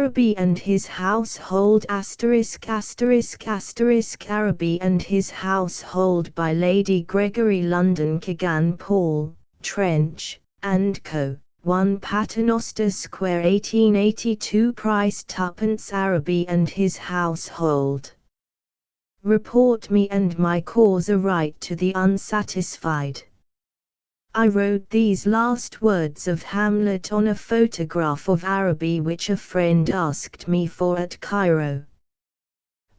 Arabi and his household ****** Arabi and his household by Lady Gregory, London, Kegan Paul, Trench, and Co. 1 Paternoster Square 1882 Price 2d Arabi and his household. Report me and my cause aright to the unsatisfied. I wrote these last words of Hamlet on a photograph of Arabi which a friend asked me for at Cairo.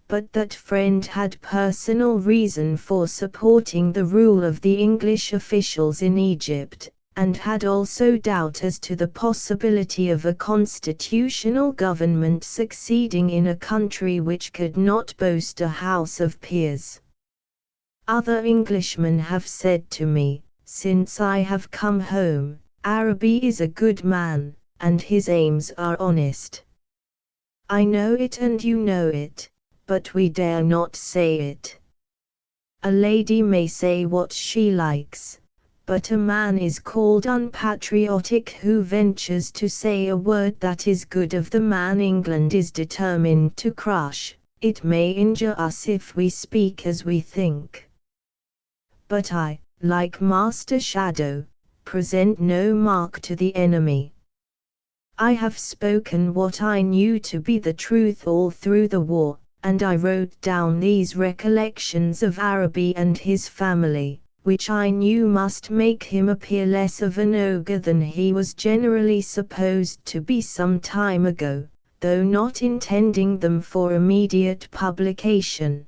But that friend had personal reason for supporting the rule of the English officials in Egypt, and had also doubt as to the possibility of a constitutional government succeeding in a country which could not boast a House of Peers. Other Englishmen have said to me, since I have come home, Arabi is a good man, and his aims are honest. I know it and you know it, but we dare not say it. A lady may say what she likes, but a man is called unpatriotic who ventures to say a word that is good of the man England is determined to crush. It may injure us if we speak as we think. But I, like Master Shadow, present no mark to the enemy. I have spoken what I knew to be the truth all through the war, and I wrote down these recollections of Arabi and his family, which I knew must make him appear less of an ogre than he was generally supposed to be some time ago, though not intending them for immediate publication.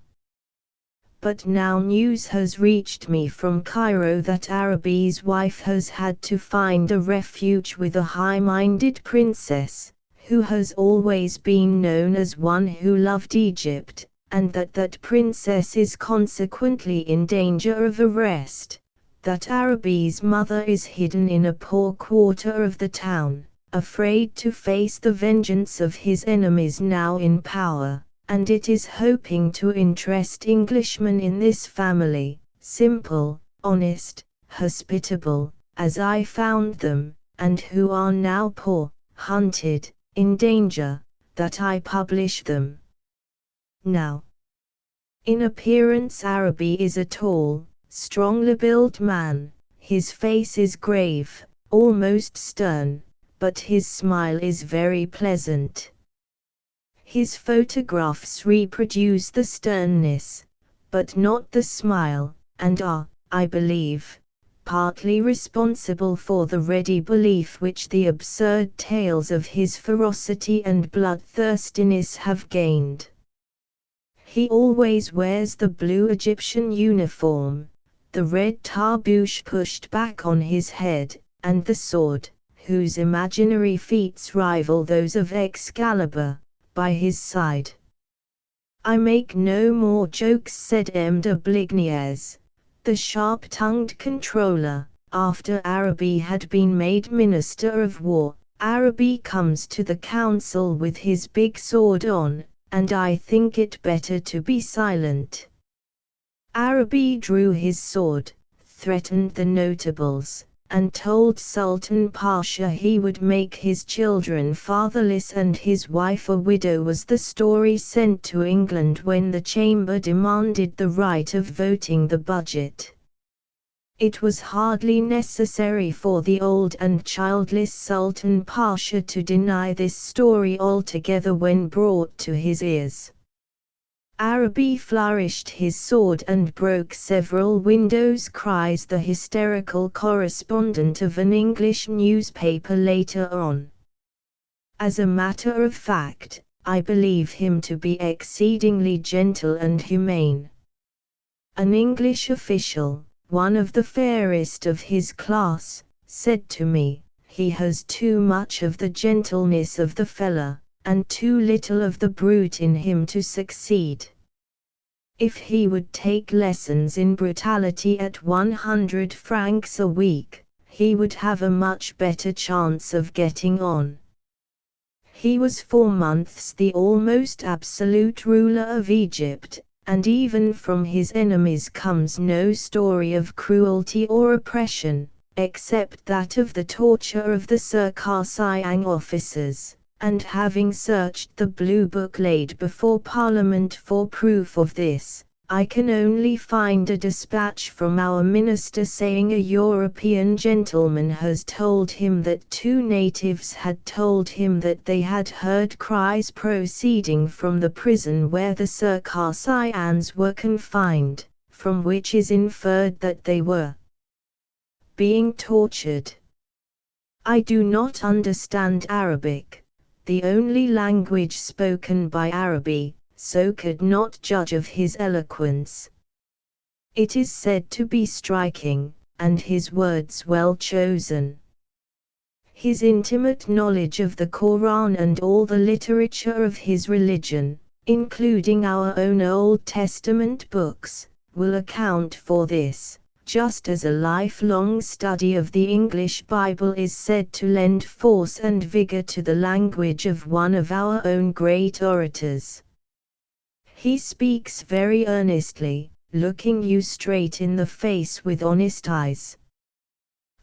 But now news has reached me from Cairo that Arabi's wife has had to find a refuge with a high-minded princess, who has always been known as one who loved Egypt, and that princess is consequently in danger of arrest, that Arabi's mother is hidden in a poor quarter of the town, afraid to face the vengeance of his enemies now in power, and it is hoping to interest Englishmen in this family, simple, honest, hospitable, as I found them, and who are now poor, hunted, in danger, that I publish them. Now, in appearance Arabi is a tall, strongly built man, his face is grave, almost stern, but his smile is very pleasant. His photographs reproduce the sternness, but not the smile, and are, I believe, partly responsible for the ready belief which the absurd tales of his ferocity and bloodthirstiness have gained. He always wears the blue Egyptian uniform, the red tarbouch pushed back on his head, and the sword, whose imaginary feats rival those of Excalibur, by his side. I make no more jokes, said M. de Blignières, the sharp-tongued controller. After Arabi had been made Minister of War, Arabi comes to the council with his big sword on, and I think it better to be silent. Arabi drew his sword, threatened the notables, and told Sultan Pasha he would make his children fatherless and his wife a widow, was the story sent to England when the Chamber demanded the right of voting the budget. It was hardly necessary for the old and childless Sultan Pasha to deny this story altogether when brought to his ears. Arabi flourished his sword and broke several windows, cries the hysterical correspondent of an English newspaper later on. As a matter of fact, I believe him to be exceedingly gentle and humane. An English official, one of the fairest of his class, said to me, "He has too much of the gentleness of the fellow, and too little of the brute in him to succeed. If he would take lessons in brutality at 100 francs a week, he would have a much better chance of getting on." He was for months the almost absolute ruler of Egypt, and even from his enemies comes no story of cruelty or oppression, except that of the torture of the Circassian officers, and having searched the Blue Book laid before Parliament for proof of this, I can only find a dispatch from our minister saying a European gentleman has told him that two natives had told him that they had heard cries proceeding from the prison where the Circassians were confined, from which is inferred that they were being tortured. I do not understand Arabic, the only language spoken by Arabi, so could not judge of his eloquence. It is said to be striking, and his words well chosen. His intimate knowledge of the Koran and all the literature of his religion, including our own Old Testament books, will account for this, just as a lifelong study of the English Bible is said to lend force and vigor to the language of one of our own great orators. He speaks very earnestly, looking you straight in the face with honest eyes.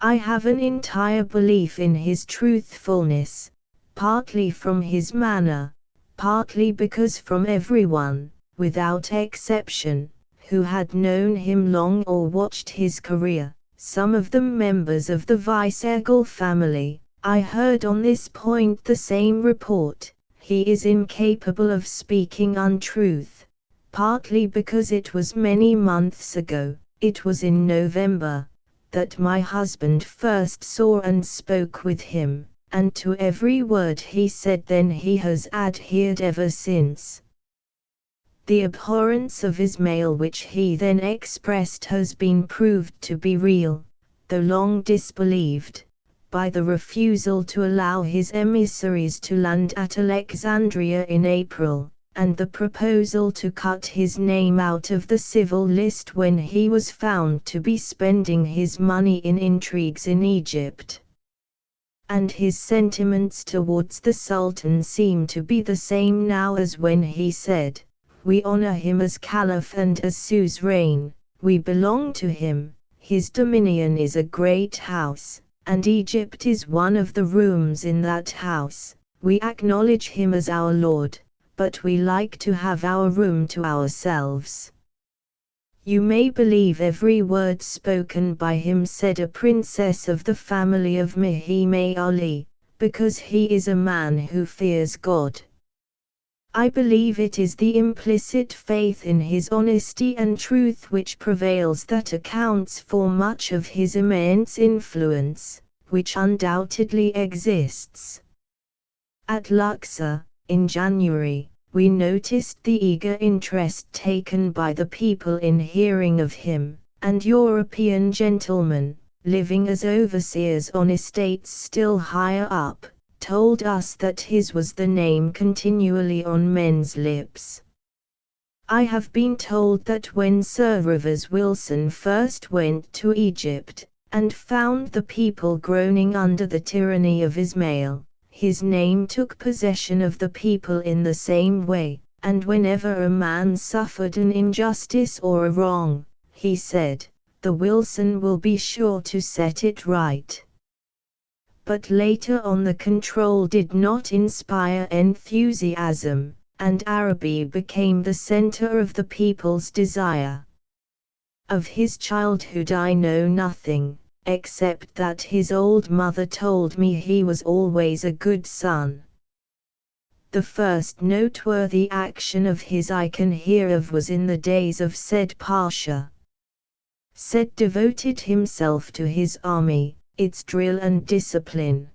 I have an entire belief in his truthfulness, partly from his manner, partly because from everyone, without exception, who had known him long or watched his career, some of them members of the viceregal family, I heard on this point the same report. He is incapable of speaking untruth, partly because it was many months ago, it was in November, that my husband first saw and spoke with him, and to every word he said then he has adhered ever since. The abhorrence of Ismail which he then expressed has been proved to be real, though long disbelieved, by the refusal to allow his emissaries to land at Alexandria in April, and the proposal to cut his name out of the civil list when he was found to be spending his money in intrigues in Egypt. And his sentiments towards the Sultan seem to be the same now as when he said, "We honor him as Caliph and as suzerain, we belong to him, his dominion is a great house, and Egypt is one of the rooms in that house, we acknowledge him as our lord, but we like to have our room to ourselves." You may believe every word spoken by him, said a princess of the family of Muhammad Ali, because he is a man who fears God. I believe it is the implicit faith in his honesty and truth which prevails that accounts for much of his immense influence, which undoubtedly exists. At Luxor, in January, we noticed the eager interest taken by the people in hearing of him, and European gentlemen, living as overseers on estates still higher up, told us that his was the name continually on men's lips. I have been told that when Sir Rivers Wilson first went to Egypt, and found the people groaning under the tyranny of Ismail, his name took possession of the people in the same way, and whenever a man suffered an injustice or a wrong, he said, "The Wilson will be sure to set it right." But later on the control did not inspire enthusiasm, and Arabi became the center of the people's desire. Of his childhood I know nothing, except that his old mother told me he was always a good son. The first noteworthy action of his I can hear of was in the days of Said Pasha. Said devoted himself to his army, its drill and discipline.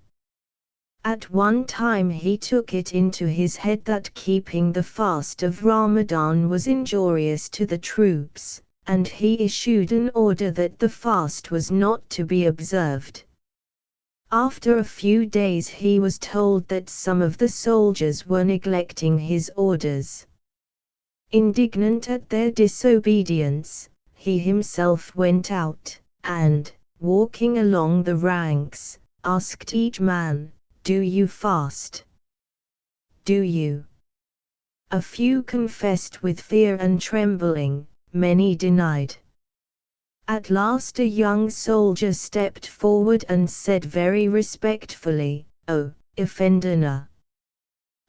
At one time he took it into his head that keeping the fast of Ramadan was injurious to the troops, and he issued an order that the fast was not to be observed. After a few days he was told that some of the soldiers were neglecting his orders. Indignant at their disobedience, he himself went out, and, walking along the ranks, asked each man, "Do you fast? Do you?" A few confessed with fear and trembling, many denied. At last a young soldier stepped forward and said very respectfully, "O Effendina,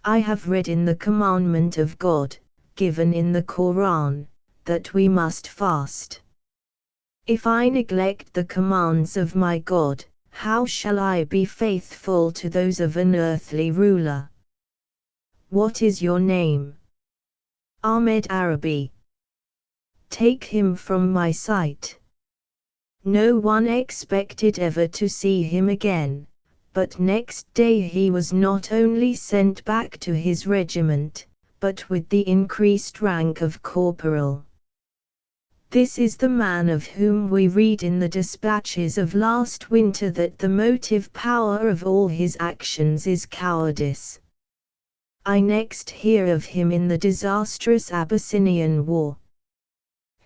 I have read in the commandment of God, given in the Koran, that we must fast. If I neglect the commands of my God, how shall I be faithful to those of an earthly ruler? What is your name? Ahmed Arabi. Take him from my sight. No one expected ever to see him again, but next day he was not only sent back to his regiment, but with the increased rank of corporal. This is the man of whom we read in the dispatches of last winter that the motive power of all his actions is cowardice. I next hear of him in the disastrous Abyssinian War.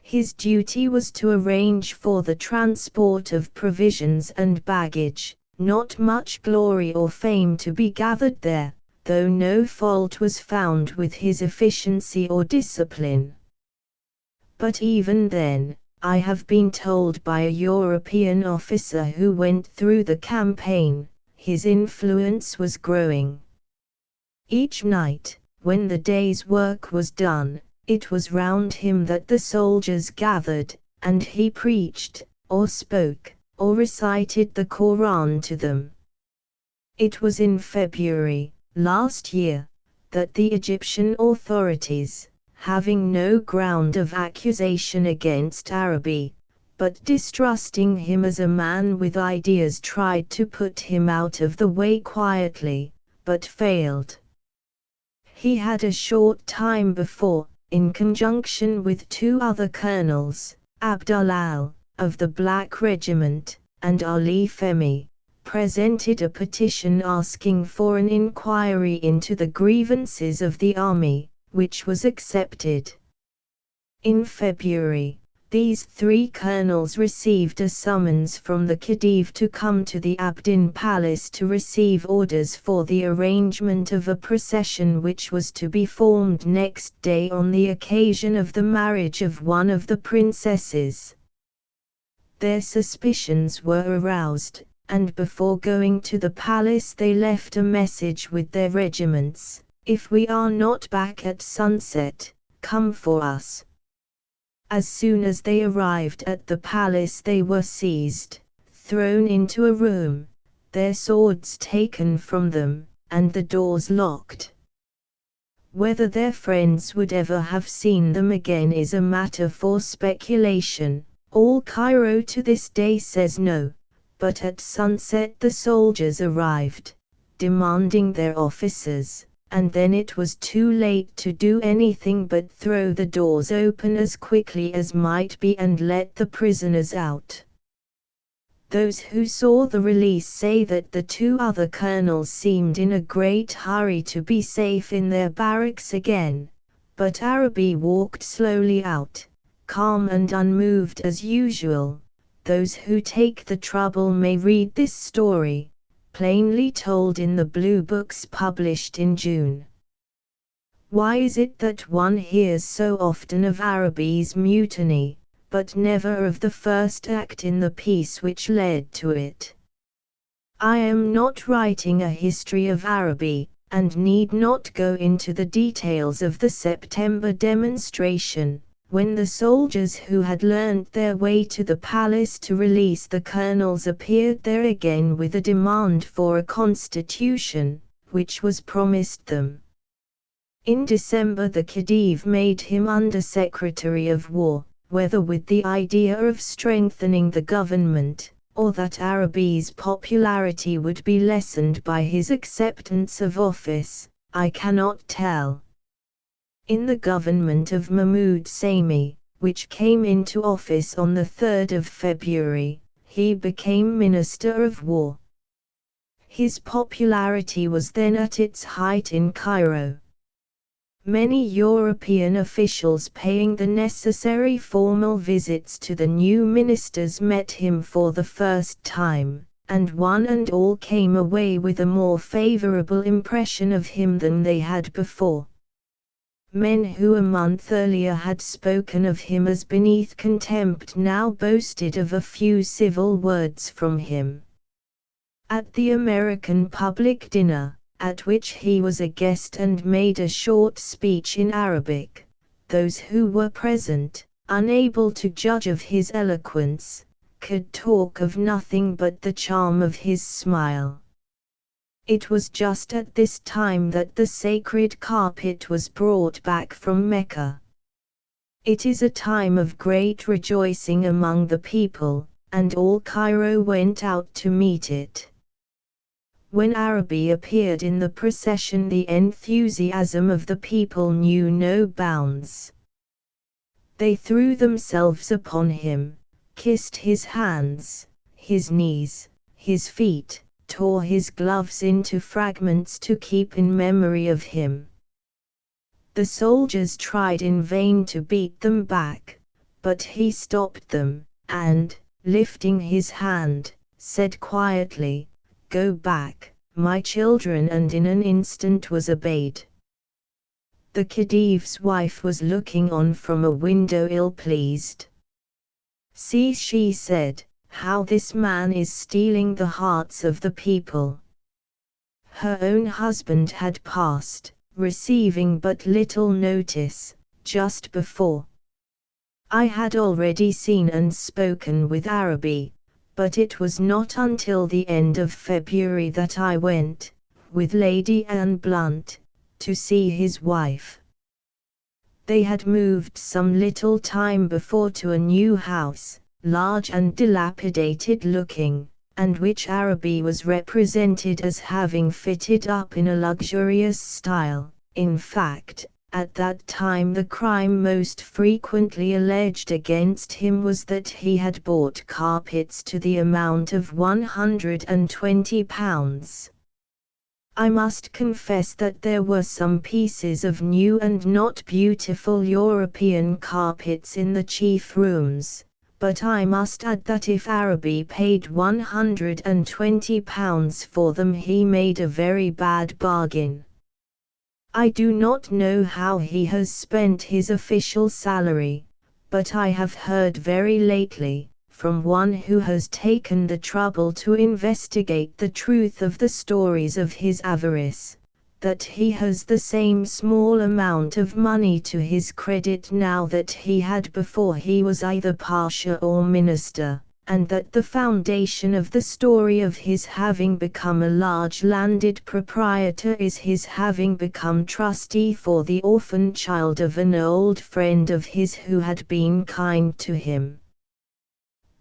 His duty was to arrange for the transport of provisions and baggage, not much glory or fame to be gathered there, though no fault was found with his efficiency or discipline. But even then, I have been told by a European officer who went through the campaign, his influence was growing. Each night, when the day's work was done, it was round him that the soldiers gathered, and he preached, or spoke, or recited the Koran to them. It was in February, last year, that the Egyptian authorities, having no ground of accusation against Arabi, but distrusting him as a man with ideas, tried to put him out of the way quietly, but failed. He had a short time before, in conjunction with two other colonels, Abdullah, of the Black Regiment, and Ali Femi, presented a petition asking for an inquiry into the grievances of the army, which was accepted. In February, these three colonels received a summons from the Khedive to come to the Abdin Palace to receive orders for the arrangement of a procession which was to be formed next day on the occasion of the marriage of one of the princesses. Their suspicions were aroused, and before going to the palace they left a message with their regiments: "If we are not back at sunset, come for us." As soon as they arrived at the palace they were seized, thrown into a room, their swords taken from them, and the doors locked. Whether their friends would ever have seen them again is a matter for speculation. All Cairo to this day says no, but at sunset the soldiers arrived, demanding their officers, and then it was too late to do anything but throw the doors open as quickly as might be and let the prisoners out. Those who saw the release say that the two other colonels seemed in a great hurry to be safe in their barracks again, but Arabi walked slowly out, calm and unmoved as usual. Those who take the trouble may read this story, plainly told in the blue books published in June. Why is it that one hears so often of Arabi's mutiny, but never of the first act in the piece which led to it? I am not writing a history of Arabi, and need not go into the details of the September demonstration, when the soldiers who had learned their way to the palace to release the colonels appeared there again with a demand for a constitution, which was promised them. In December the Khedive made him Under-Secretary of War, whether with the idea of strengthening the government, or that Arabi's popularity would be lessened by his acceptance of office, I cannot tell. In the government of Mahmud Sami, which came into office on the 3rd of February, he became Minister of War. His popularity was then at its height in Cairo. Many European officials paying the necessary formal visits to the new ministers met him for the first time, and one and all came away with a more favorable impression of him than they had before. Men who a month earlier had spoken of him as beneath contempt now boasted of a few civil words from him. At the American public dinner, at which he was a guest and made a short speech in Arabic. Those who were present, unable to judge of his eloquence, could talk of nothing but the charm of his smile. It was just at this time that the sacred carpet was brought back from Mecca. It is a time of great rejoicing among the people, and all Cairo went out to meet it. When Arabi appeared in the procession, the enthusiasm of the people knew no bounds. They threw themselves upon him, kissed his hands, his knees, his feet, tore his gloves into fragments to keep in memory of him. The soldiers tried in vain to beat them back, but he stopped them, and, lifting his hand, said quietly, "Go back, my children," and in an instant was obeyed. The Khedive's wife was looking on from a window ill-pleased. "See," she said, "how this man is stealing the hearts of the people." Her own husband had passed, receiving but little notice, just before. I had already seen and spoken with Arabi, but it was not until the end of February that I went, with Lady Anne Blunt, to see his wife. They had moved some little time before to a new house, large and dilapidated looking, and which Arabi was represented as having fitted up in a luxurious style. In fact, at that time the crime most frequently alleged against him was that he had bought carpets to the amount of £120. I must confess that there were some pieces of new and not beautiful European carpets in the chief rooms, but I must add that if Arabi paid £120 for them, he made a very bad bargain. I do not know how he has spent his official salary, but I have heard very lately, from one who has taken the trouble to investigate the truth of the stories of his avarice, that he has the same small amount of money to his credit now that he had before he was either pasha or minister, and that the foundation of the story of his having become a large landed proprietor is his having become trustee for the orphan child of an old friend of his who had been kind to him.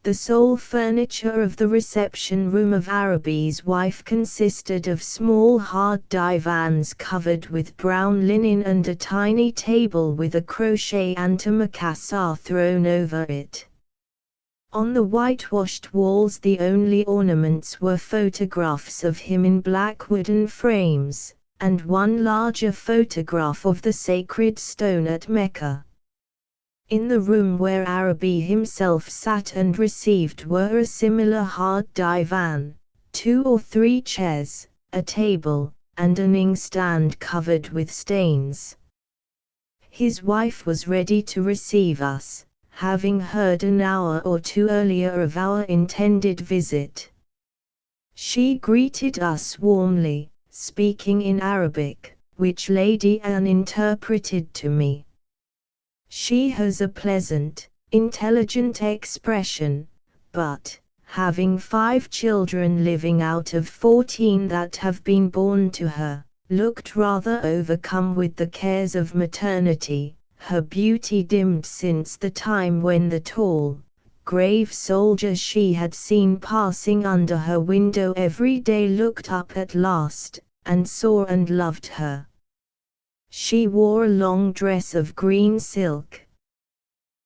The sole furniture of the reception room of Arabi's wife consisted of small hard divans covered with brown linen and a tiny table with a crochet antimacassar thrown over it. On the whitewashed walls the only ornaments were photographs of him in black wooden frames, and one larger photograph of the sacred stone at Mecca. In the room where Arabi himself sat and received were a similar hard divan, 2 or 3 chairs, a table, and an inkstand covered with stains. His wife was ready to receive us, having heard an hour or 2 earlier of our intended visit. She greeted us warmly, speaking in Arabic, which Lady Anne interpreted to me. She has a pleasant, intelligent expression, but, having 5 children living out of 14 that have been born to her, looked rather overcome with the cares of maternity, her beauty dimmed since the time when the tall, grave soldier she had seen passing under her window every day looked up at last, and saw and loved her. She wore a long dress of green silk.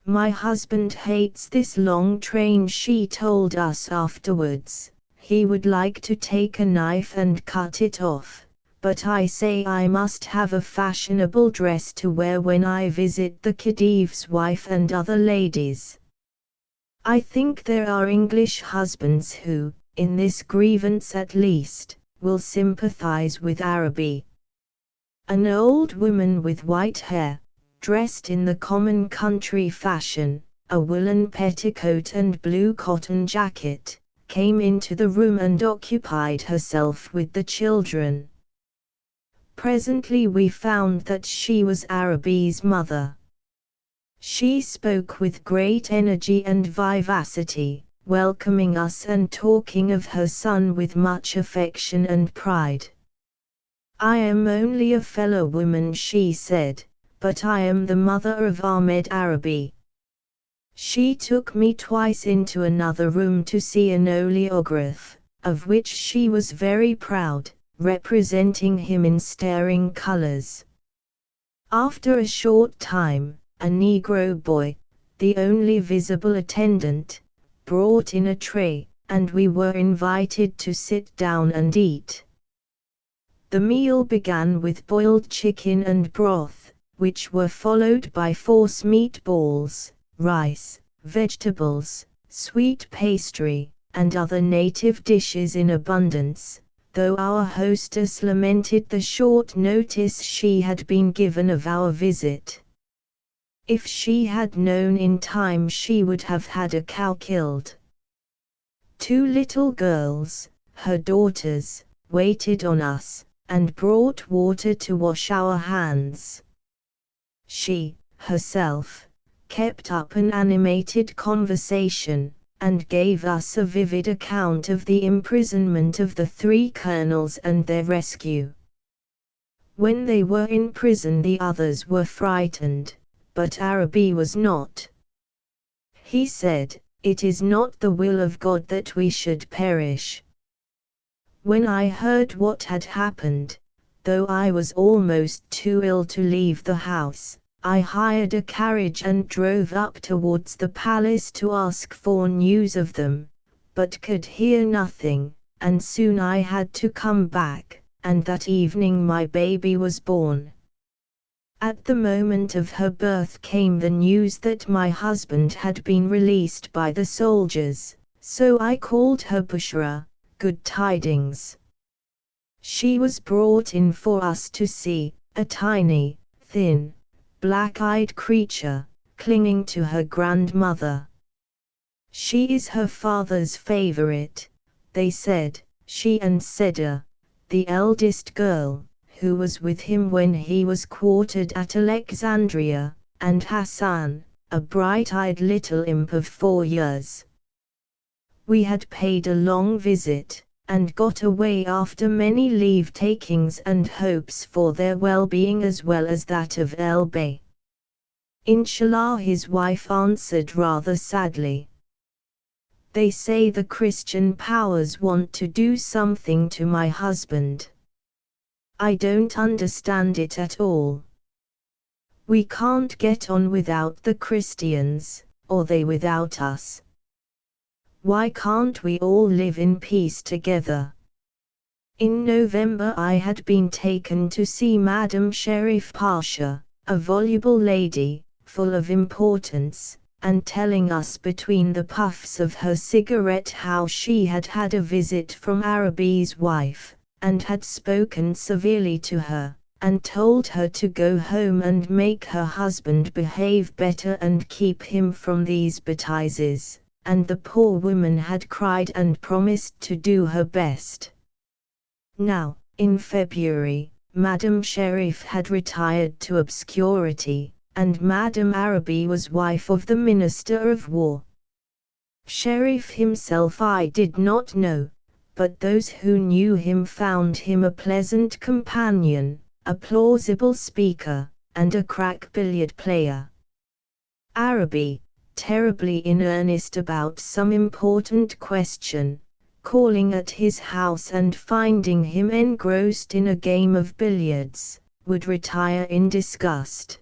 "My husband hates this long train," she told us afterwards. "He would like to take a knife and cut it off, but I say I must have a fashionable dress to wear when I visit the Khedive's wife and other ladies." I think there are English husbands who, in this grievance at least, will sympathize with Arabi. An old woman with white hair, dressed in the common country fashion, a woolen petticoat and blue cotton jacket, came into the room and occupied herself with the children. Presently we found that she was Arabi's mother. She spoke with great energy and vivacity, welcoming us and talking of her son with much affection and pride. "I am only a fellow woman," she said, "but I am the mother of Ahmed Arabi." She took me twice into another room to see an oleograph, of which she was very proud, representing him in staring colors. After a short time, a Negro boy, the only visible attendant, brought in a tray, and we were invited to sit down and eat. The meal began with boiled chicken and broth, which were followed by force meatballs, rice, vegetables, sweet pastry, and other native dishes in abundance, though our hostess lamented the short notice she had been given of our visit. If she had known in time she would have had a cow killed. 2 little girls, her daughters, waited on us, and brought water to wash our hands. She, herself, kept up an animated conversation, and gave us a vivid account of the imprisonment of the 3 colonels and their rescue. When they were in prison the others were frightened, but Arabi was not. He said, "It is not the will of God that we should perish." When I heard what had happened, though I was almost too ill to leave the house, I hired a carriage and drove up towards the palace to ask for news of them, but could hear nothing, and soon I had to come back, and that evening my baby was born. At the moment of her birth came the news that my husband had been released by the soldiers, so I called her Bushra, good tidings. She was brought in for us to see, a tiny, thin, black-eyed creature, clinging to her grandmother. "She is her father's favorite," they said. She and Seda, the eldest girl, who was with him when he was quartered at Alexandria, and Hassan, a bright-eyed little imp of 4 years. We had paid a long visit, and got away after many leave-takings and hopes for their well-being as well as that of El Bey. "Inshallah," his wife answered rather sadly. "They say the Christian powers want to do something to my husband. I don't understand it at all. We can't get on without the Christians, or they without us. Why can't we all live in peace together?" In November I had been taken to see Madame Sherif Pasha, a voluble lady, full of importance, and telling us between the puffs of her cigarette how she had had a visit from Arabi's wife, and had spoken severely to her, and told her to go home and make her husband behave better and keep him from these bettises, and the poor woman had cried and promised to do her best. Now, in February, Madame Sherif had retired to obscurity, and Madame Arabi was wife of the Minister of War. Sherif himself I did not know, but those who knew him found him a pleasant companion, a plausible speaker, and a crack billiard player. Arabi, terribly in earnest about some important question, calling at his house and finding him engrossed in a game of billiards, would retire in disgust.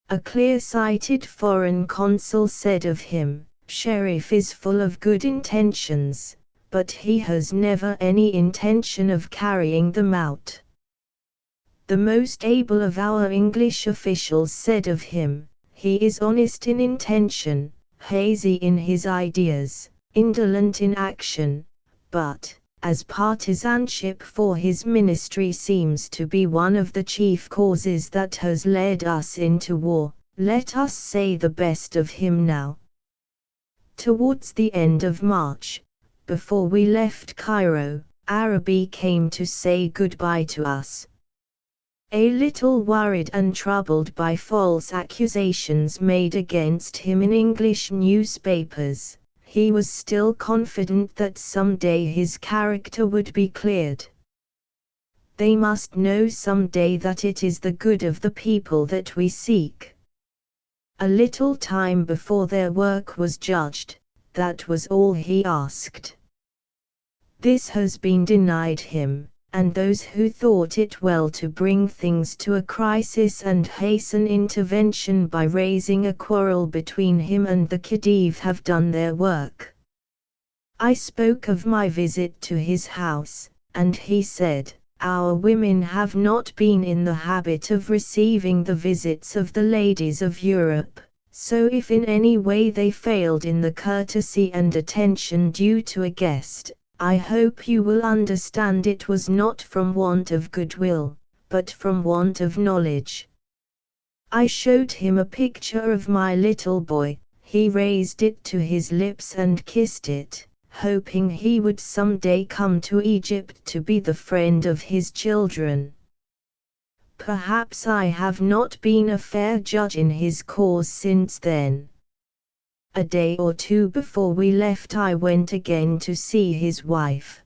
A clear-sighted foreign consul said of him, "Sherif is full of good intentions, but he has never any intention of carrying them out." The most able of our English officials said of him, "He is honest in intention, hazy in his ideas, indolent in action, but, as partisanship for his ministry seems to be one of the chief causes that has led us into war, let us say the best of him now." Towards the end of March, before we left Cairo, Arabi came to say goodbye to us. A little worried and troubled by false accusations made against him in English newspapers, he was still confident that someday his character would be cleared. They must know someday that it is the good of the people that we seek. A little time before their work was judged, that was all he asked. This has been denied him, and those who thought it well to bring things to a crisis and hasten intervention by raising a quarrel between him and the Khedive have done their work. I spoke of my visit to his house, and he said, "Our women have not been in the habit of receiving the visits of the ladies of Europe, so if in any way they failed in the courtesy and attention due to a guest, I hope you will understand it was not from want of goodwill, but from want of knowledge." I showed him a picture of my little boy. He raised it to his lips and kissed it, hoping he would someday come to Egypt to be the friend of his children. Perhaps I have not been a fair judge in his cause since then. A day or two before we left I went again to see his wife.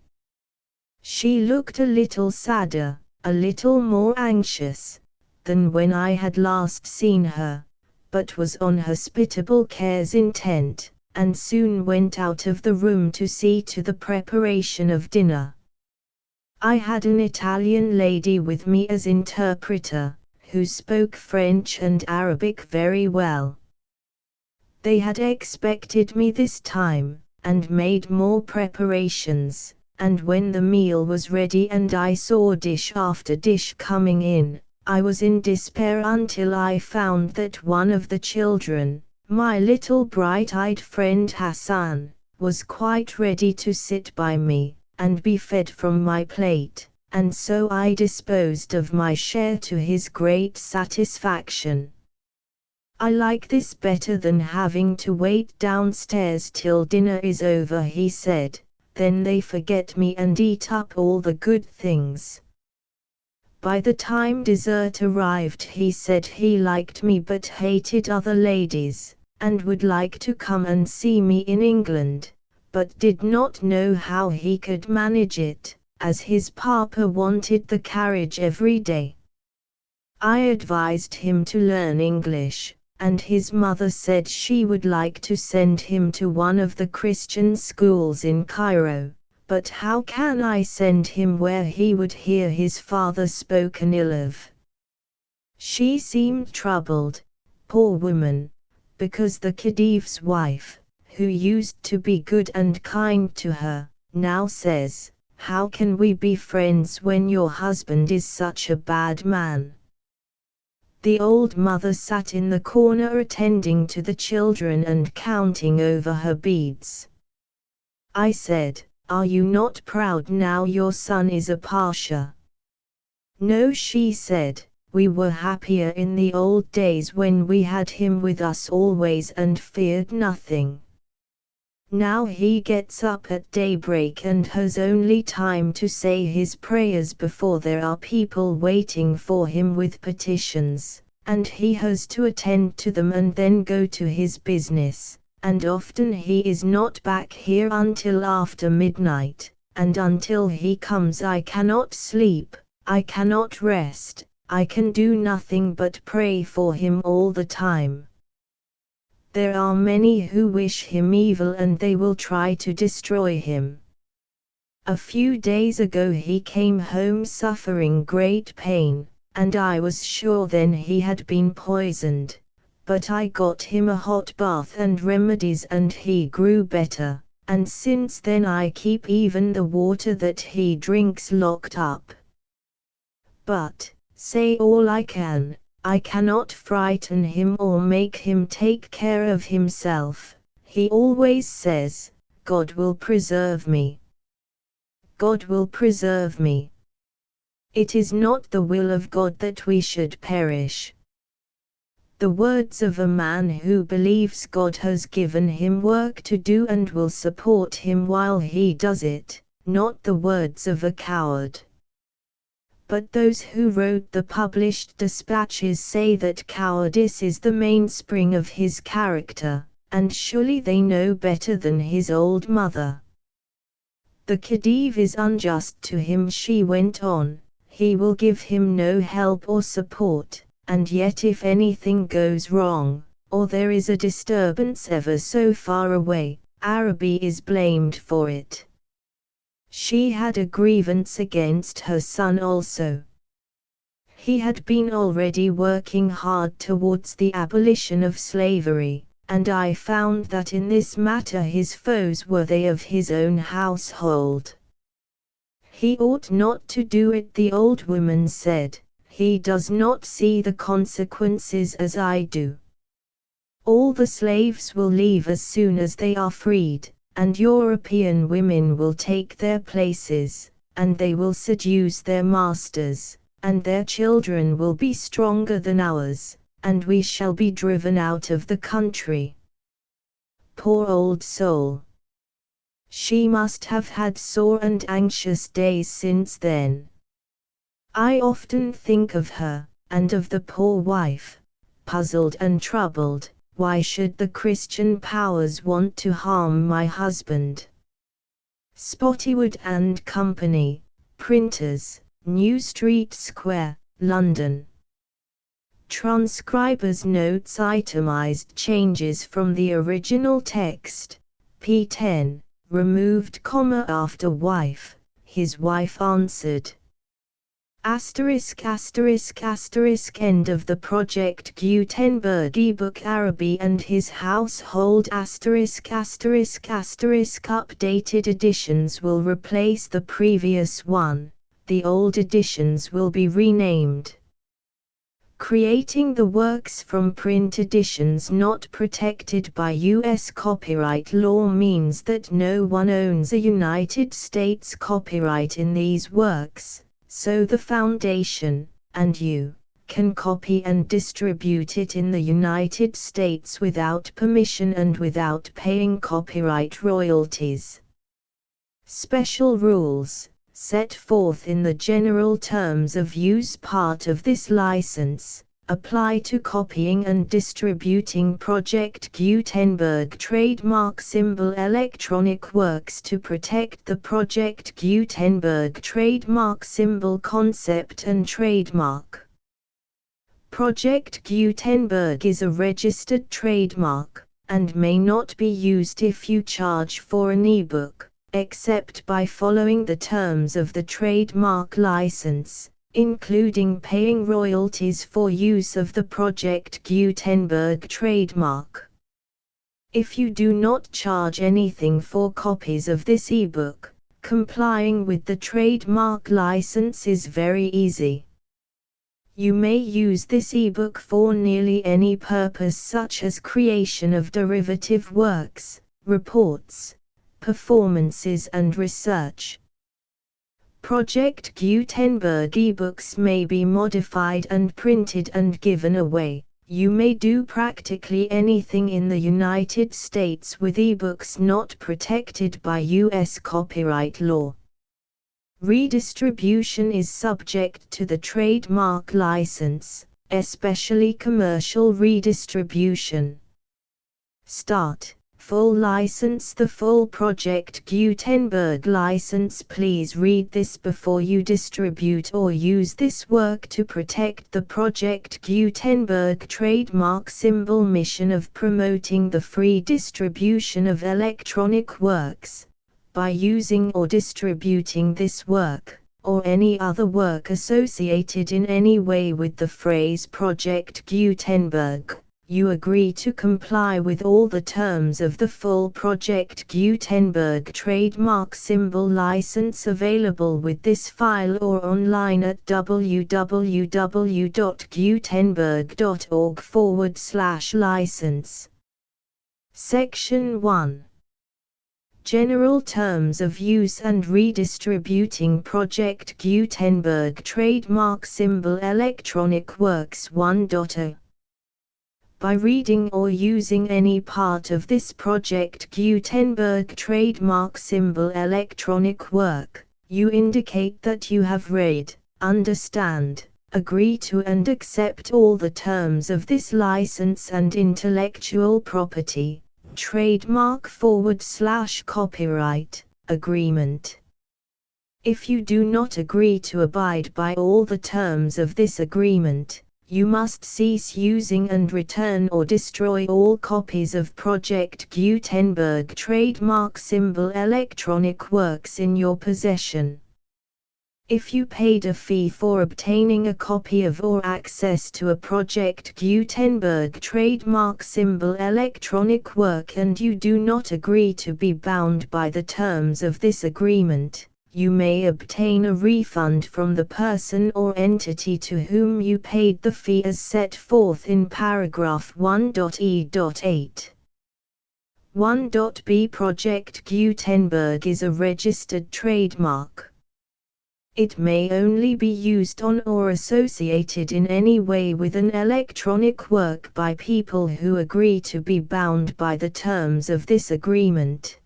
She looked a little sadder, a little more anxious, than when I had last seen her, but was on hospitable cares intent, and soon went out of the room to see to the preparation of dinner. I had an Italian lady with me as interpreter, who spoke French and Arabic very well. They had expected me this time, and made more preparations, and when the meal was ready and I saw dish after dish coming in, I was in despair until I found that one of the children, my little bright-eyed friend Hassan, was quite ready to sit by me, and be fed from my plate, and so I disposed of my share to his great satisfaction. "I like this better than having to wait downstairs till dinner is over," he said, "then they forget me and eat up all the good things." By the time dessert arrived he said he liked me but hated other ladies, and would like to come and see me in England, but did not know how he could manage it, as his papa wanted the carriage every day. I advised him to learn English, and his mother said she would like to send him to one of the Christian schools in Cairo, but how can I send him where he would hear his father spoken ill of? She seemed troubled, poor woman, because the Khedive's wife, who used to be good and kind to her, now says, "How can we be friends when your husband is such a bad man?" The old mother sat in the corner attending to the children and counting over her beads. I said, "Are you not proud now your son is a pasha?" "No," she said, "we were happier in the old days when we had him with us always and feared nothing. Now he gets up at daybreak and has only time to say his prayers before there are people waiting for him with petitions, and he has to attend to them and then go to his business, and often he is not back here until after midnight, and until he comes I cannot sleep, I cannot rest, I can do nothing but pray for him all the time. There are many who wish him evil and they will try to destroy him. A few days ago he came home suffering great pain, and I was sure then he had been poisoned, but I got him a hot bath and remedies and he grew better, and since then I keep even the water that he drinks locked up. But, say all I can, I cannot frighten him or make him take care of himself. He always says, 'God will preserve me. God will preserve me.' It is not the will of God that we should perish." The words of a man who believes God has given him work to do and will support him while he does it, not the words of a coward. but those who wrote the published dispatches say that cowardice is the mainspring of his character, and surely they know better than his old mother. The Khedive is unjust to him, she went on. He will give him no help or support, and yet if anything goes wrong, or there is a disturbance ever so far away, Arabi is blamed for it. She had a grievance against her son also. He had been already working hard towards the abolition of slavery, and I found that in this matter his foes were they of his own household. He ought not to do it, the old woman said. He does not see the consequences as I do. All the slaves will leave as soon as they are freed, and European women will take their places, and they will seduce their masters, and their children will be stronger than ours, and we shall be driven out of the country. Poor old soul! She must have had sore and anxious days since then. I often think of her, and of the poor wife, puzzled and troubled. Why should the Christian powers want to harm my husband? Spottywood and Company, Printers, New Street Square, London. Transcriber's notes: itemized changes from the original text. P10, removed comma after wife, his wife answered. Asterisk asterisk asterisk end of the Project Gutenberg ebook Arabi and his household asterisk asterisk asterisk updated editions will replace the previous one, the old editions will be renamed. Creating the works from print editions not protected by U.S. copyright law means that no one owns a United States copyright in these works. So the Foundation, and you, can copy and distribute it in the United States without permission and without paying copyright royalties. Special rules, set forth in the General Terms of Use part of this license, apply to copying and distributing Project Gutenberg trademark symbol electronic works to protect the Project Gutenberg trademark symbol concept and trademark. Project Gutenberg is a registered trademark, and may not be used if you charge for an ebook, except by following the terms of the trademark license, including paying royalties for use of the Project Gutenberg trademark. If you do not charge anything for copies of this ebook, complying with the trademark license is very easy. You may use this ebook for nearly any purpose, such as creation of derivative works, reports, performances and research. Project Gutenberg ebooks may be modified and printed and given away. You may do practically anything in the United States with ebooks not protected by U.S. copyright law. Redistribution is subject to the trademark license, especially commercial redistribution. Start. Full license. The full Project Gutenberg license. Please read this before you distribute or use this work to protect the Project Gutenberg trademark symbol mission of promoting the free distribution of electronic works, by using or distributing this work, or any other work associated in any way with the phrase Project Gutenberg. You agree to comply with all the terms of the full Project Gutenberg trademark symbol license available with this file or online at www.gutenberg.org/license. Section 1. General Terms of Use and Redistributing Project Gutenberg Trademark Symbol Electronic Works 1.0. By reading or using any part of this Project Gutenberg trademark symbol electronic work, you indicate that you have read, understand, agree to and accept all the terms of this license and intellectual property, trademark/copyright, agreement. If you do not agree to abide by all the terms of this agreement, you must cease using and return or destroy all copies of Project Gutenberg trademark symbol electronic works in your possession. If you paid a fee for obtaining a copy of or access to a Project Gutenberg trademark symbol electronic work and you do not agree to be bound by the terms of this agreement, you may obtain a refund from the person or entity to whom you paid the fee as set forth in paragraph 1.e.8. 1.b Project Gutenberg is a registered trademark. It may only be used on or associated in any way with an electronic work by people who agree to be bound by the terms of this agreement.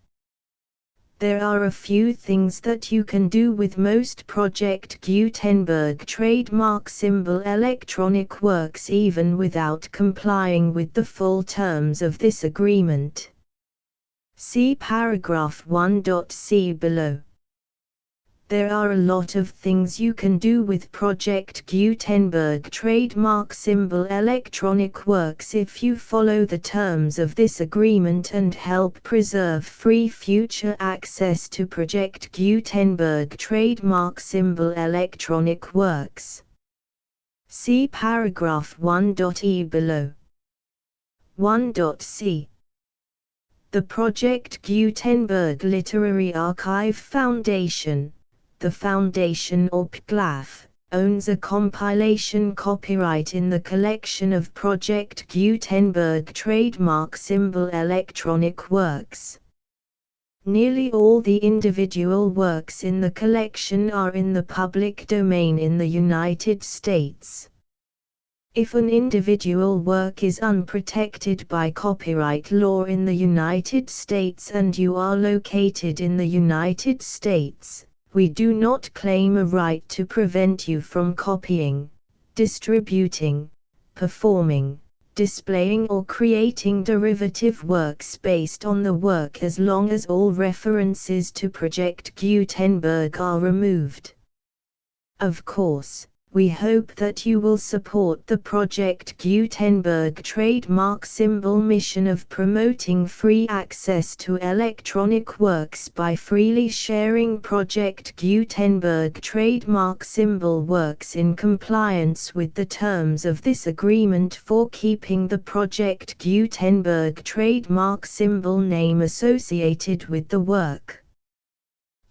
There are a few things that you can do with most Project Gutenberg trademark symbol electronic works even without complying with the full terms of this agreement. See paragraph 1.c below. There are a lot of things you can do with Project Gutenberg trademark symbol electronic works if you follow the terms of this agreement and help preserve free future access to Project Gutenberg trademark symbol electronic works. See paragraph 1.e below. 1.c The Project Gutenberg Literary Archive Foundation, the Foundation or PGLAF, owns a compilation copyright in the collection of Project Gutenberg trademark symbol electronic works. Nearly all the individual works in the collection are in the public domain in the United States. If an individual work is unprotected by copyright law in the United States and you are located in the United States, we do not claim a right to prevent you from copying, distributing, performing, displaying or creating derivative works based on the work as long as all references to Project Gutenberg are removed. Of course, we hope that you will support the Project Gutenberg trademark symbol mission of promoting free access to electronic works by freely sharing Project Gutenberg trademark symbol works in compliance with the terms of this agreement for keeping the Project Gutenberg trademark symbol name associated with the work.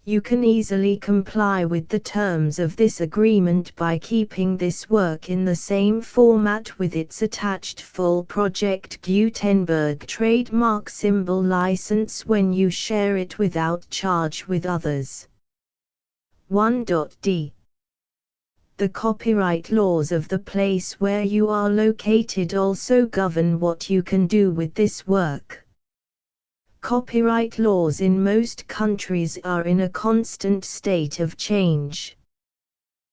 You can easily comply with the terms of this agreement by keeping this work in the same format with its attached full Project Gutenberg trademark symbol license when you share it without charge with others. 1.d The copyright laws of the place where you are located also govern what you can do with this work. Copyright laws in most countries are in a constant state of change.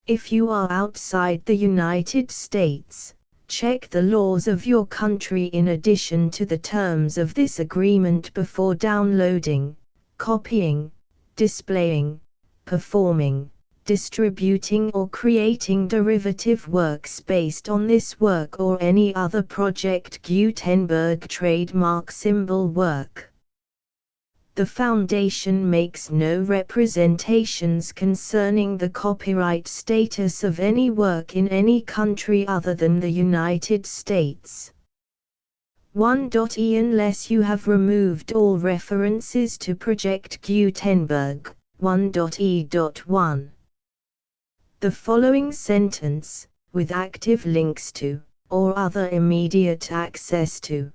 If you are outside the United States, check the laws of your country in addition to the terms of this agreement before downloading, copying, displaying, performing, distributing or creating derivative works based on this work or any other Project Gutenberg trademark symbol work. The Foundation makes no representations concerning the copyright status of any work in any country other than the United States. 1.e Unless you have removed all references to Project Gutenberg, 1.e.1. The following sentence, with active links to, or other immediate access to,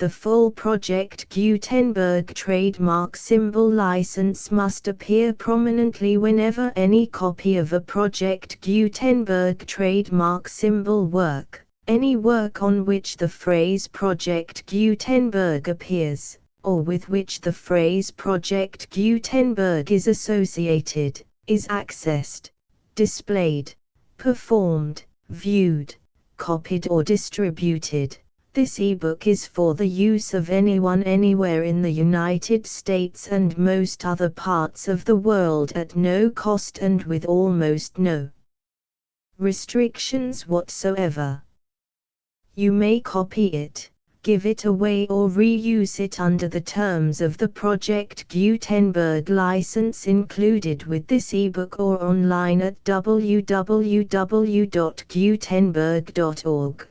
the full Project Gutenberg trademark symbol license must appear prominently whenever any copy of a Project Gutenberg trademark symbol work, any work on which the phrase Project Gutenberg appears, or with which the phrase Project Gutenberg is associated, is accessed, displayed, performed, viewed, copied or distributed. This ebook is for the use of anyone anywhere in the United States and most other parts of the world at no cost and with almost no restrictions whatsoever. You may copy it, give it away or reuse it under the terms of the Project Gutenberg license included with this ebook or online at www.gutenberg.org.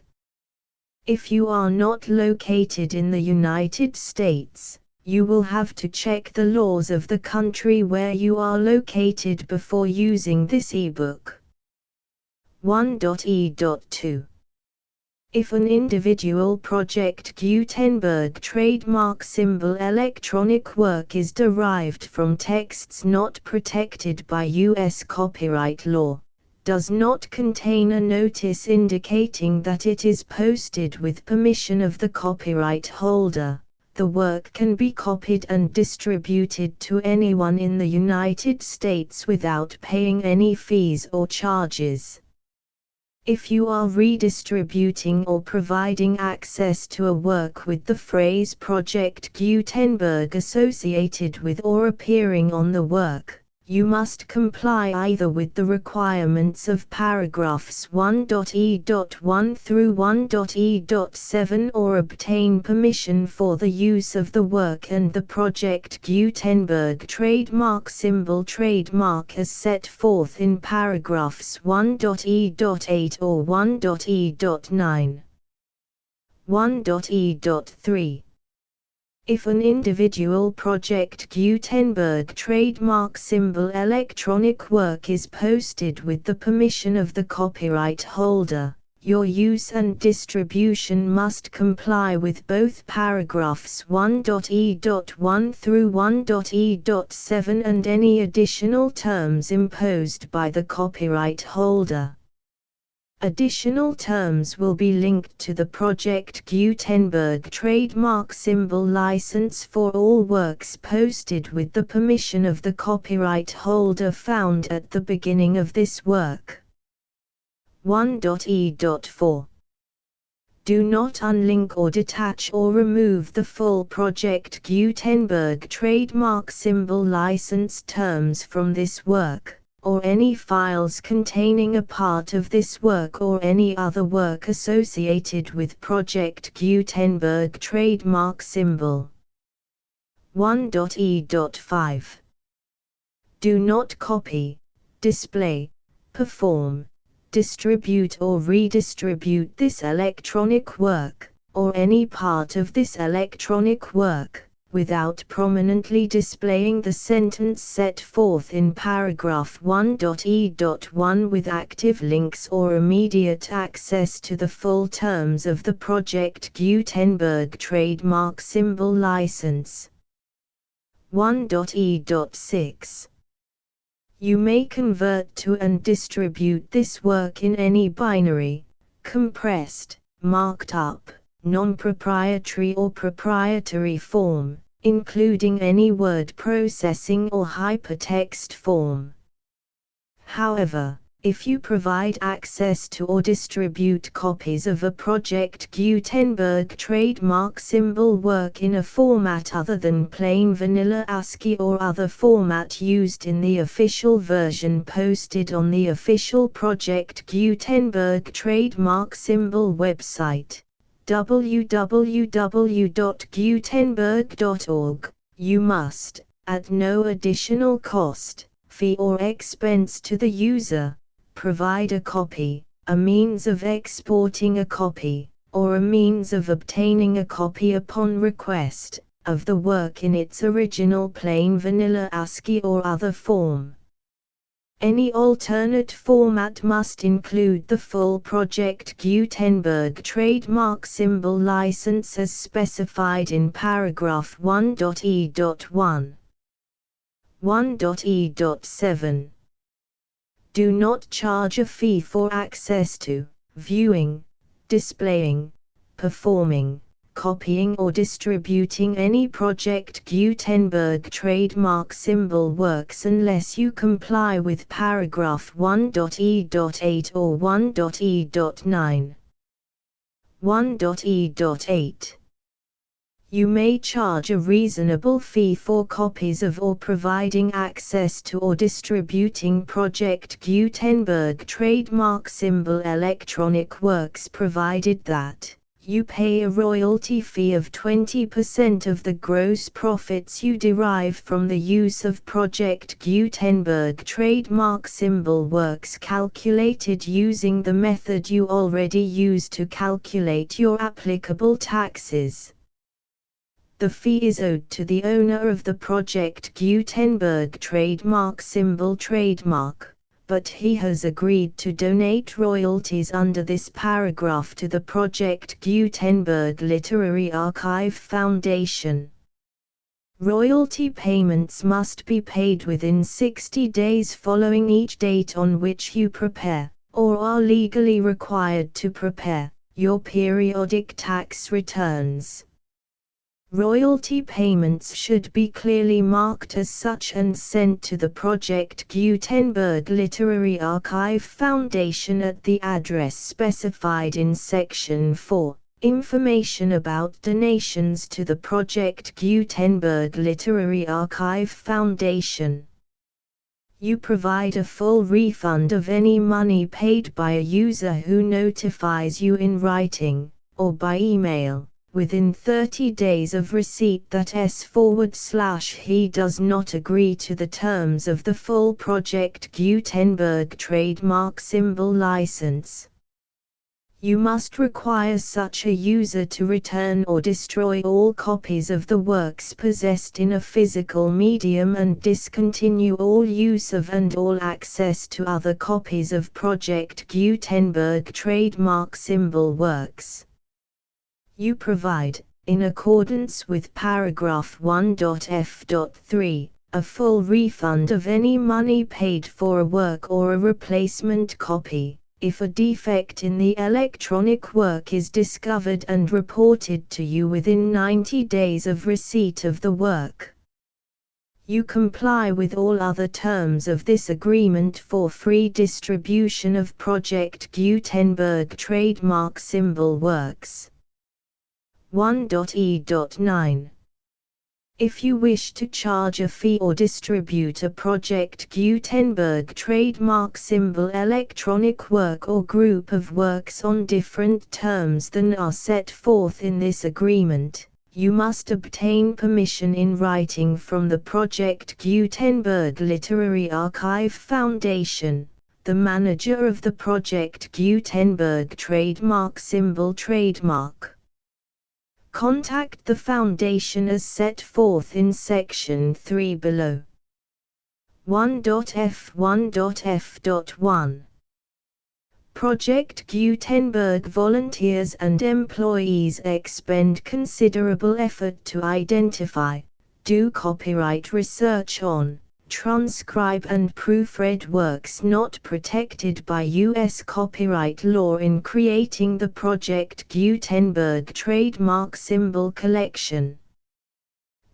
If you are not located in the United States, you will have to check the laws of the country where you are located before using this ebook. 1.e.2 If an individual Project Gutenberg trademark symbol electronic work is derived from texts not protected by U.S. copyright law, does not contain a notice indicating that it is posted with permission of the copyright holder, the work can be copied and distributed to anyone in the United States without paying any fees or charges. If you are redistributing or providing access to a work with the phrase Project Gutenberg associated with or appearing on the work, you must comply either with the requirements of paragraphs 1.e.1 through 1.e.7 or obtain permission for the use of the work and the Project Gutenberg trademark symbol trademark as set forth in paragraphs 1.e.8 or 1.e.9. 1.e.3 If an individual Project Gutenberg trademark symbol electronic work is posted with the permission of the copyright holder, your use and distribution must comply with both paragraphs 1.e.1 through 1.e.7 and any additional terms imposed by the copyright holder. Additional terms will be linked to the Project Gutenberg trademark symbol license for all works posted with the permission of the copyright holder found at the beginning of this work. 1.e.4 Do not unlink or detach or remove the full Project Gutenberg trademark symbol license terms from this work, or any files containing a part of this work or any other work associated with Project Gutenberg trademark symbol. 1.e.5 Do not copy, display, perform, distribute or redistribute this electronic work, or any part of this electronic work, without prominently displaying the sentence set forth in paragraph 1.e.1 with active links or immediate access to the full terms of the Project Gutenberg trademark symbol license. 1.e.6 You may convert to and distribute this work in any binary, compressed, marked up, non-proprietary or proprietary form, including any word processing or hypertext form. However, if you provide access to or distribute copies of a Project Gutenberg trademark symbol work in a format other than plain vanilla ASCII or other format used in the official version posted on the official Project Gutenberg trademark symbol website, www.gutenberg.org, you must, at no additional cost, fee or expense to the user, provide a copy, a means of exporting a copy, or a means of obtaining a copy upon request, of the work in its original plain vanilla ASCII or other form. Any alternate format must include the full Project Gutenberg trademark symbol license as specified in paragraph 1.e.1. 1.e.7 Do not charge a fee for access to, viewing, displaying, performing, copying or distributing any Project Gutenberg trademark symbol works unless you comply with paragraph 1.e.8 or 1.e.9. 1.e.8. You may charge a reasonable fee for copies of or providing access to or distributing Project Gutenberg trademark symbol electronic works provided that you pay a royalty fee of 20% of the gross profits you derive from the use of Project Gutenberg trademark symbol works calculated using the method you already use to calculate your applicable taxes. The fee is owed to the owner of the Project Gutenberg trademark symbol trademark, but he has agreed to donate royalties under this paragraph to the Project Gutenberg Literary Archive Foundation. Royalty payments must be paid within 60 days following each date on which you prepare, or are legally required to prepare, your periodic tax returns. Royalty payments should be clearly marked as such and sent to the Project Gutenberg Literary Archive Foundation at the address specified in Section 4, Information about donations to the Project Gutenberg Literary Archive Foundation. You provide a full refund of any money paid by a user who notifies you in writing, or by email, within 30 days of receipt that he does not agree to the terms of the full Project Gutenberg trademark symbol license. You must require such a user to return or destroy all copies of the works possessed in a physical medium and discontinue all use of and all access to other copies of Project Gutenberg trademark symbol works. You provide, in accordance with paragraph 1.f.3, a full refund of any money paid for a work or a replacement copy, if a defect in the electronic work is discovered and reported to you within 90 days of receipt of the work. You comply with all other terms of this agreement for free distribution of Project Gutenberg trademark symbol works. 1.e.9. If you wish to charge a fee or distribute a Project Gutenberg trademark symbol electronic work or group of works on different terms than are set forth in this agreement, you must obtain permission in writing from the Project Gutenberg Literary Archive Foundation, the manager of the Project Gutenberg trademark symbol trademark. Contact the Foundation as set forth in Section 3 below. 1.f1.f.1. Project Gutenberg volunteers and employees expend considerable effort to identify, do copyright research on, transcribe and proofread works not protected by U.S. copyright law in creating the Project Gutenberg trademark symbol collection.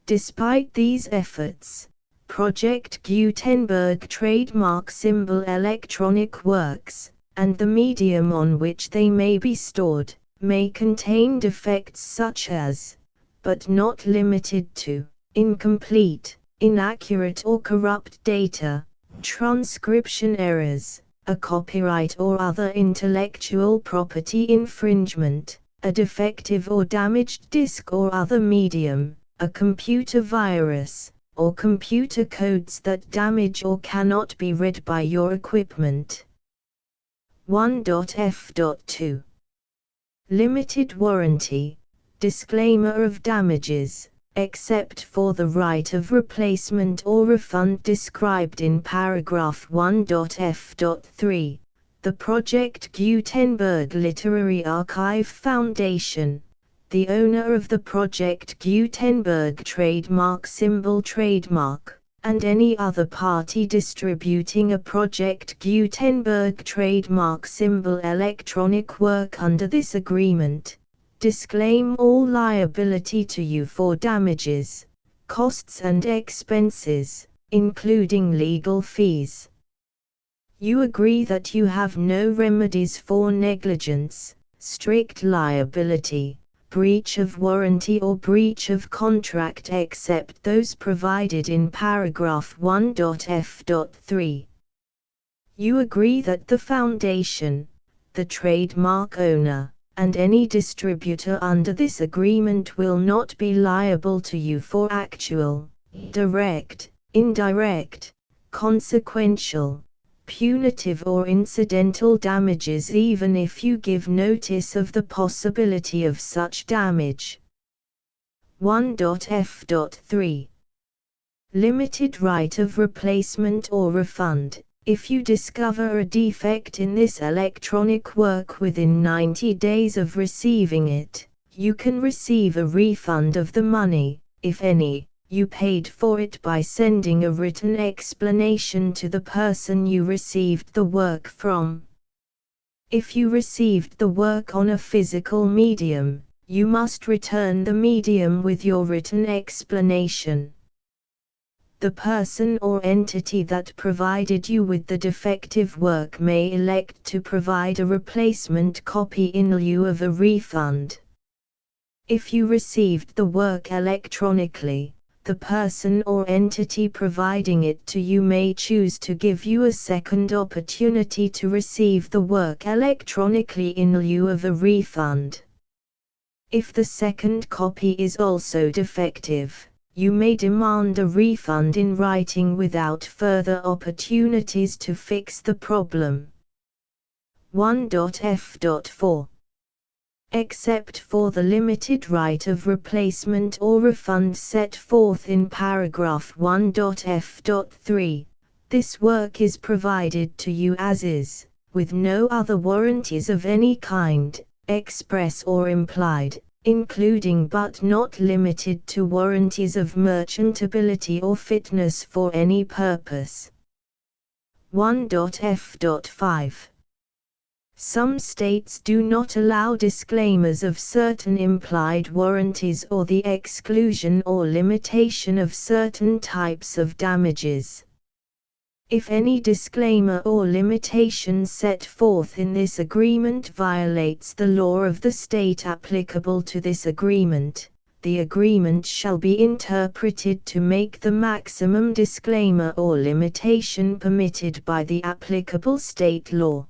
Despite these efforts, Project Gutenberg trademark symbol electronic works, and the medium on which they may be stored, may contain defects such as, but not limited to, incomplete, inaccurate or corrupt data, transcription errors, a copyright or other intellectual property infringement, a defective or damaged disk or other medium, a computer virus, or computer codes that damage or cannot be read by your equipment. 1.f.2. Limited warranty, disclaimer of damages, except for the right of replacement or refund described in paragraph 1.f.3, the Project Gutenberg Literary Archive Foundation, the owner of the Project Gutenberg trademark symbol trademark, and any other party distributing a Project Gutenberg trademark symbol electronic work under this agreement, disclaim all liability to you for damages, costs and expenses, including legal fees. You agree that you have no remedies for negligence, strict liability, breach of warranty or breach of contract except those provided in paragraph 1.f.3. You agree that the foundation, the trademark owner, and any distributor under this agreement will not be liable to you for actual, direct, indirect, consequential, punitive or incidental damages even if you give notice of the possibility of such damage. 1.f.3. Limited right of replacement or refund. If you discover a defect in this electronic work within 90 days of receiving it, you can receive a refund of the money, if any, you paid for it by sending a written explanation to the person you received the work from. If you received the work on a physical medium, you must return the medium with your written explanation. The person or entity that provided you with the defective work may elect to provide a replacement copy in lieu of a refund. If you received the work electronically, the person or entity providing it to you may choose to give you a second opportunity to receive the work electronically in lieu of a refund. If the second copy is also defective, you may demand a refund in writing without further opportunities to fix the problem. 1.f.4. Except for the limited right of replacement or refund set forth in paragraph 1.f.3, this work is provided to you as is, with no other warranties of any kind, express or implied, including but not limited to warranties of merchantability or fitness for any purpose. 1.f.5. Some states do not allow disclaimers of certain implied warranties or the exclusion or limitation of certain types of damages. If any disclaimer or limitation set forth in this agreement violates the law of the state applicable to this agreement, the agreement shall be interpreted to make the maximum disclaimer or limitation permitted by the applicable state law.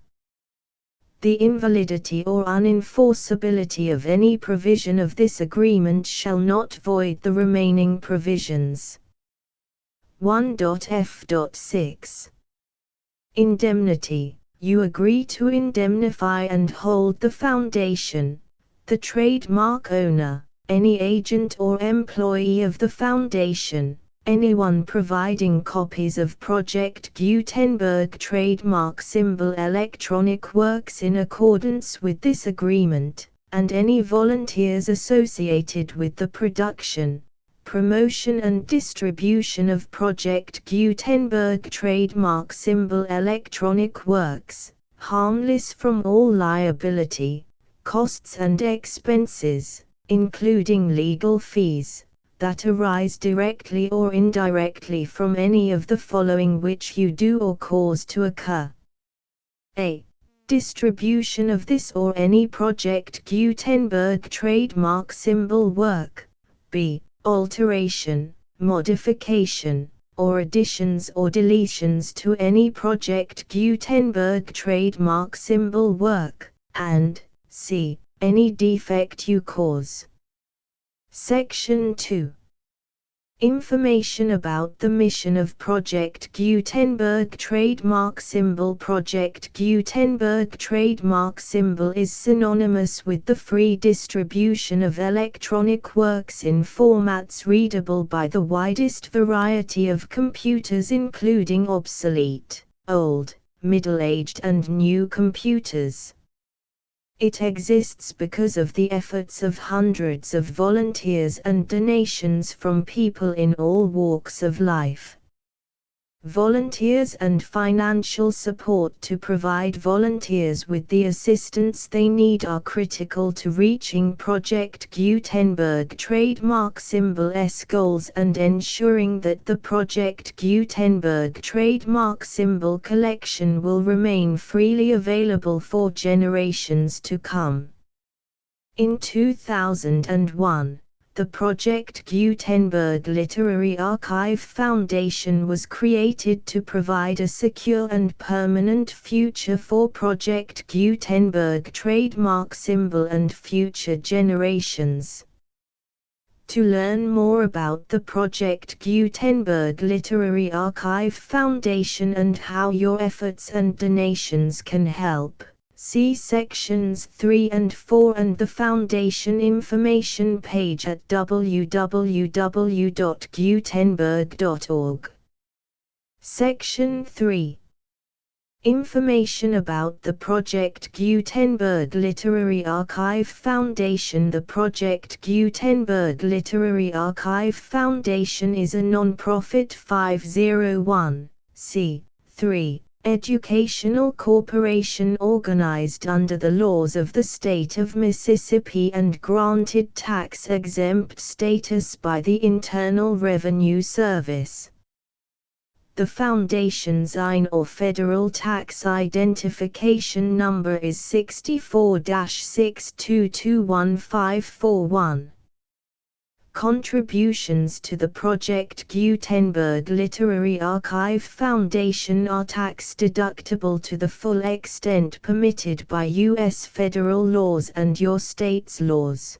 The invalidity or unenforceability of any provision of this agreement shall not void the remaining provisions. 1.f.6. Indemnity. You agree to indemnify and hold the foundation, the trademark owner, any agent or employee of the foundation, anyone providing copies of Project Gutenberg trademark symbol electronic works in accordance with this agreement, and any volunteers associated with the production, promotion and distribution of Project Gutenberg trademark symbol electronic works, harmless from all liability, costs and expenses, including legal fees, that arise directly or indirectly from any of the following which you do or cause to occur. A. Distribution of this or any Project Gutenberg trademark symbol work. B. Alteration, modification, or additions or deletions to any Project Gutenberg trademark symbol work, and C. Any defect you cause. Section 2. Information about the mission of Project Gutenberg trademark symbol. Project Gutenberg trademark symbol is synonymous with the free distribution of electronic works in formats readable by the widest variety of computers, including obsolete, old, middle-aged and new computers. It exists because of the efforts of hundreds of volunteers and donations from people in all walks of life. Volunteers and financial support to provide volunteers with the assistance they need are critical to reaching Project Gutenberg trademark symbol's goals and ensuring that the Project Gutenberg trademark symbol collection will remain freely available for generations to come. In 2001, the Project Gutenberg Literary Archive Foundation was created to provide a secure and permanent future for Project Gutenberg trademark symbol and future generations. To learn more about the Project Gutenberg Literary Archive Foundation and how your efforts and donations can help, see sections 3 and 4 and the Foundation information page at www.gutenberg.org. Section 3. Information about the Project Gutenberg Literary Archive Foundation. The Project Gutenberg Literary Archive Foundation is a non-profit 501(c)(3) educational corporation organized under the laws of the state of Mississippi and granted tax-exempt status by the Internal Revenue Service. The Foundation's IN or Federal Tax Identification Number is 64-6221541. Contributions to the Project Gutenberg Literary Archive Foundation are tax-deductible to the full extent permitted by U.S. federal laws and your state's laws.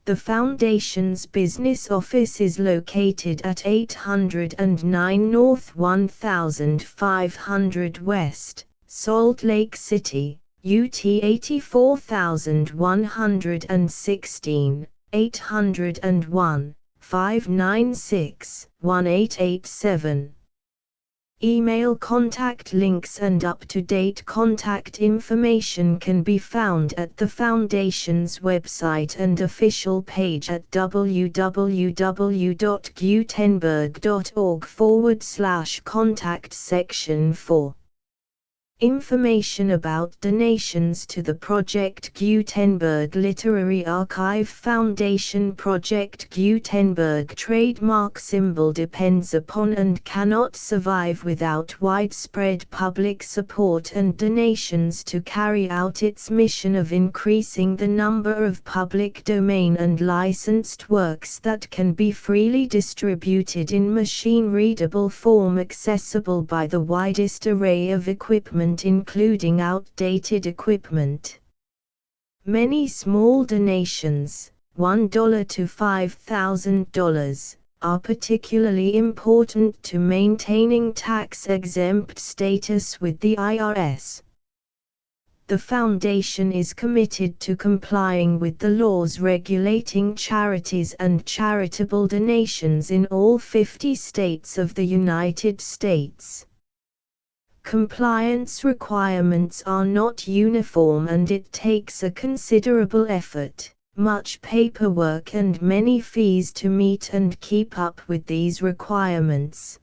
The Foundation's business office is located at 809 North 1500 West, Salt Lake City, UT 84116. 801-596-1887. Email contact links and up-to-date contact information can be found at the Foundation's website and official page at www.gutenberg.org/contact section 4. Information about donations to the Project Gutenberg Literary Archive Foundation. Project Gutenberg trademark symbol depends upon and cannot survive without widespread public support and donations to carry out its mission of increasing the number of public domain and licensed works that can be freely distributed in machine-readable form accessible by the widest array of equipment including outdated equipment. Many small donations, $1 to $5,000, are particularly important to maintaining tax-exempt status with the IRS. The Foundation is committed to complying with the laws regulating charities and charitable donations in all 50 states of the United States. Compliance requirements are not uniform and it takes a considerable effort, much paperwork and many fees to meet and keep up with these requirements.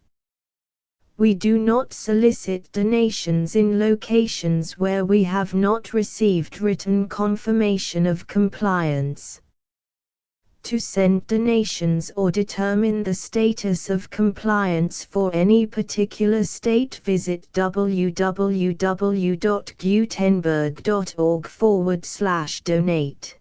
We do not solicit donations in locations where we have not received written confirmation of compliance. To send donations or determine the status of compliance for any particular state, visit www.gutenberg.org/donate.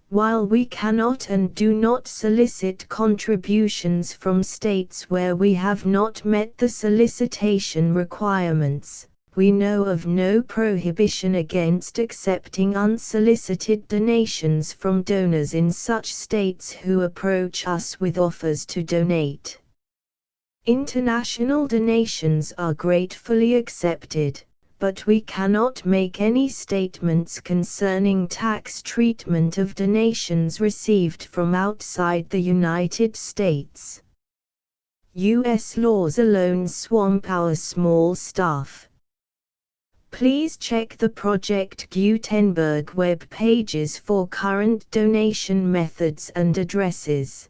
While we cannot and do not solicit contributions from states where we have not met the solicitation requirements, we know of no prohibition against accepting unsolicited donations from donors in such states who approach us with offers to donate. International donations are gratefully accepted, but we cannot make any statements concerning tax treatment of donations received from outside the United States. U.S. laws alone swamp our small staff. Please check the Project Gutenberg web pages for current donation methods and addresses.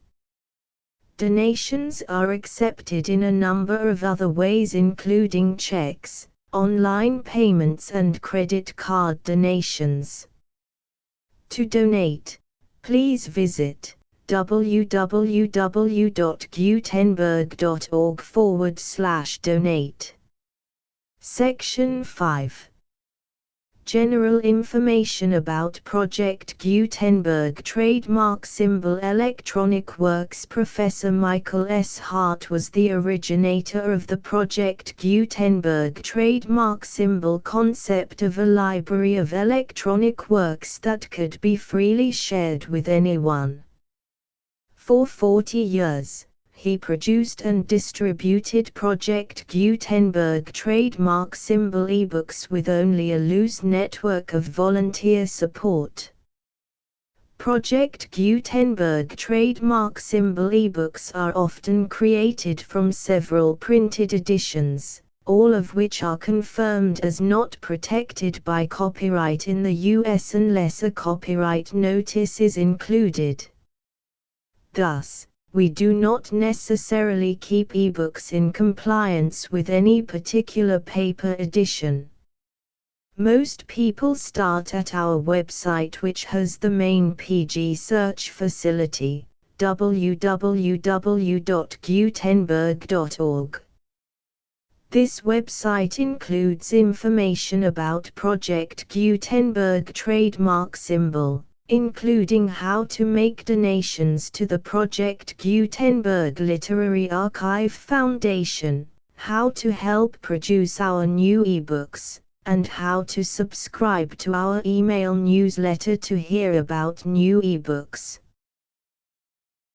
Donations are accepted in a number of other ways, including checks, online payments and credit card donations. To donate, please visit www.gutenberg.org/donate. Section 5. General information about Project Gutenberg Trademark Symbol Electronic Works. Professor Michael S. Hart was the originator of the Project Gutenberg trademark symbol concept of a library of electronic works that could be freely shared with anyone. For 40 years, he produced and distributed Project Gutenberg trademark symbol ebooks with only a loose network of volunteer support. Project Gutenberg trademark symbol ebooks are often created from several printed editions, all of which are confirmed as not protected by copyright in the US unless a copyright notice is included. Thus, we do not necessarily keep ebooks in compliance with any particular paper edition. Most people start at our website, which has the main PG search facility, www.gutenberg.org. This website includes information about Project Gutenberg trademark symbol, including how to make donations to the Project Gutenberg Literary Archive Foundation, how to help produce our new ebooks, and how to subscribe to our email newsletter to hear about new ebooks.